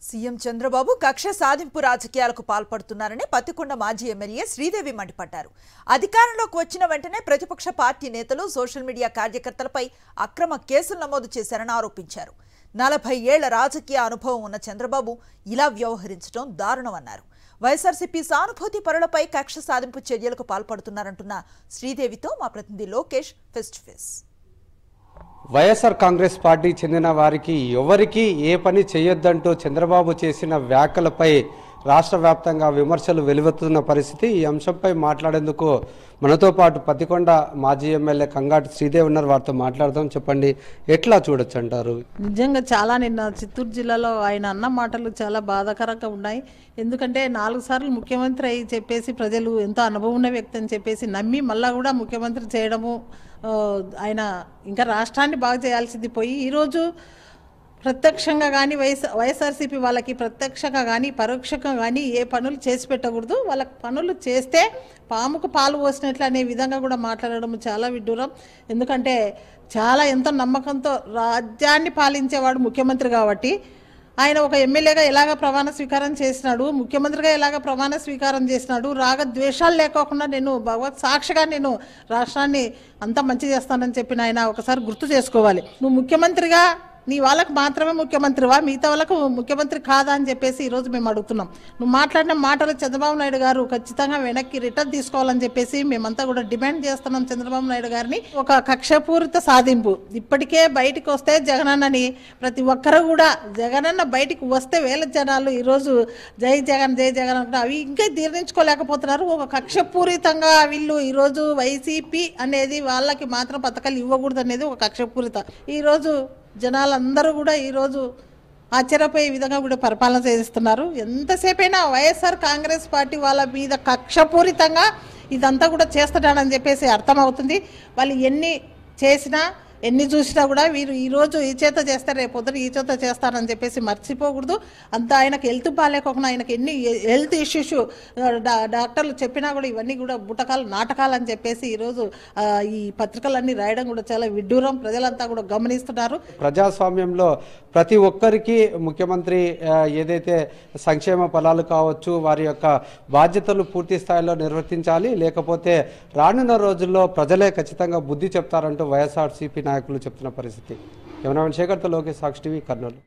CM Chandrababu కక్ష సాధింపు రాజకీయాలకు పాల్పడుతున్నారని పత్తికొండ మాజీ ఎమ్మెల్యే శ్రీదేవి మండిపడ్డారు. అధికారంలోకి వచ్చిన వెంటనే ప్రతిపక్ష పార్టీ నేతలు సోషల్ మీడియా కార్యకర్తలపై అక్రమ కేసులు నమోదు చేశారని ఆరోపించారు. 40 ఏళ్ల రాజకీయ అనుభవం ఉన్న చంద్రబాబు ఇలా వ్యవహరించడం దారుణమన్నారు. వైఎస్ఆర్సీపీ సానుభూతి పరులపై కక్ష సాధింపు చర్యలకు పాల్పడుతున్నారంటున్న శ్రీదేవితో మా ప్రతినిధి Lokesh face to face. YSR Congress party చెందిన వారికి ఎవరికి ఏ పని చేయొద్దంటూ చంద్రబాబు చేసిన వ్యాఖ్యలపై రాష్ట్ర వ్యాప్తంగా విమర్శలు వెలువెత్తుతున్న పరిస్థితి. ఈ అంశంపై మాట్లాడేందుకు మనతో పాటు పత్తికొండ మాజీ ఎమ్మెల్యే కంగాటి శ్రీదేవి ఉన్నారు. వారితో మాట్లాడదాం. చెప్పండి, ఎట్లా చూడొచ్చు అంటారు? నిజంగా చాలా నిన్న చిత్తూరు జిల్లాలో ఆయన అన్న మాటలు చాలా బాధాకరంగా ఉన్నాయి. ఎందుకంటే 4 సార్లు ముఖ్యమంత్రి అయి చెప్పేసి ప్రజలు ఎంతో అనుభవం ఉన్న వ్యక్తి అని చెప్పేసి నమ్మి మళ్ళా కూడా ముఖ్యమంత్రి చేయడము, ఆయన ఇంకా రాష్ట్రాన్ని బాగు చేయాల్సింది పోయి ఈరోజు ప్రత్యక్షంగా కానీ వైఎస్ఆర్సీపీ వాళ్ళకి ప్రత్యక్షంగా కానీ పరోక్షంగా కానీ ఏ పనులు చేసి పెట్టకూడదు, వాళ్ళకి పనులు చేస్తే పాముకు పాలు పోసినట్లు అనే విధంగా కూడా మాట్లాడడం చాలా విడ్డూరం. ఎందుకంటే చాలా ఎంతో నమ్మకంతో రాజ్యాన్ని పాలించేవాడు ముఖ్యమంత్రి కాబట్టి ఆయన ఒక ఎమ్మెల్యేగా ఎలాగ ప్రమాణ స్వీకారం చేసినాడు, ముఖ్యమంత్రిగా ఎలాగ ప్రమాణ స్వీకారం చేసినాడు, రాగద్వేషాలు లేకోకుండా నేను భగవత్ సాక్షిగా నేను రాష్ట్రాన్ని అంతా మంచి చేస్తానని చెప్పిన ఆయన ఒకసారి గుర్తు చేసుకోవాలి. నువ్వు ముఖ్యమంత్రిగా నీ వాళ్ళకు మాత్రమే ముఖ్యమంత్రివా, మిగతా వాళ్ళకు ముఖ్యమంత్రి కాదా అని చెప్పేసి ఈరోజు మేము అడుగుతున్నాం. నువ్వు మాట్లాడిన మాటలు చంద్రబాబు నాయుడు గారు ఖచ్చితంగా వెనక్కి రిటర్న్ తీసుకోవాలని చెప్పేసి మేమంతా కూడా డిమాండ్ చేస్తున్నాం. చంద్రబాబు నాయుడు గారిని ఒక కక్షపూరిత సాధింపు ఇప్పటికే బయటికి వస్తే జగనన్నని ప్రతి ఒక్కరు కూడా జగనన్న బయటికి వస్తే వేల జనాలు ఈరోజు జై జగన్ జై జగన్ అంటే అవి ఇంకా జీర్ణించుకోలేకపోతున్నారు. ఒక కక్షపూరితంగా వీళ్ళు ఈరోజు వైసీపీ అనేది వాళ్ళకి మాత్రం పథకాలు ఇవ్వకూడదు అనేది ఒక కక్షపూరిత. ఈరోజు జనాలందరూ కూడా ఈరోజు ఆశ్చర్యపోయే విధంగా కూడా పరిపాలన చేస్తున్నారు. ఎంతసేపైనా వైఎస్ఆర్ కాంగ్రెస్ పార్టీ వాళ్ళ మీద కక్షపూరితంగా ఇదంతా కూడా చేస్తాడని చెప్పేసి అర్థమవుతుంది. వాళ్ళు ఎన్ని చేసినా ఎన్ని చూసినా కూడా వీరు ఈరోజు ఈ చేత చేస్తారు, రేపు పొద్దున ఈ చేత చేస్తారని చెప్పేసి మర్చిపోకూడదు. అంతా ఆయనకు హెల్త్ బాగాలేకుండా ఆయనకు ఎన్ని హెల్త్ ఇష్యూస్ డాక్టర్లు చెప్పినా కూడా ఇవన్నీ కూడా బుటకాలు నాటకాలు అని చెప్పేసి ఈరోజు ఈ పత్రికలన్నీ రాయడం కూడా చాలా విడ్డూరం. ప్రజలంతా కూడా గమనిస్తున్నారు. ప్రజాస్వామ్యంలో ప్రతి ఒక్కరికి ముఖ్యమంత్రి ఏదైతే సంక్షేమ ఫలాలు కావచ్చు వారి యొక్క బాధ్యతలు పూర్తి స్థాయిలో నిర్వర్తించాలి, లేకపోతే రానున్న రోజుల్లో ప్రజలే ఖచ్చితంగా బుద్ధి చెప్తారంటూ వైఎస్ఆర్సీపీ నాయకులు చెప్తున్న పరిస్థితి. కెమెరామెన్ శేఖర్తో లోకేష్, సాక్షి టీవీ, కర్నూలు.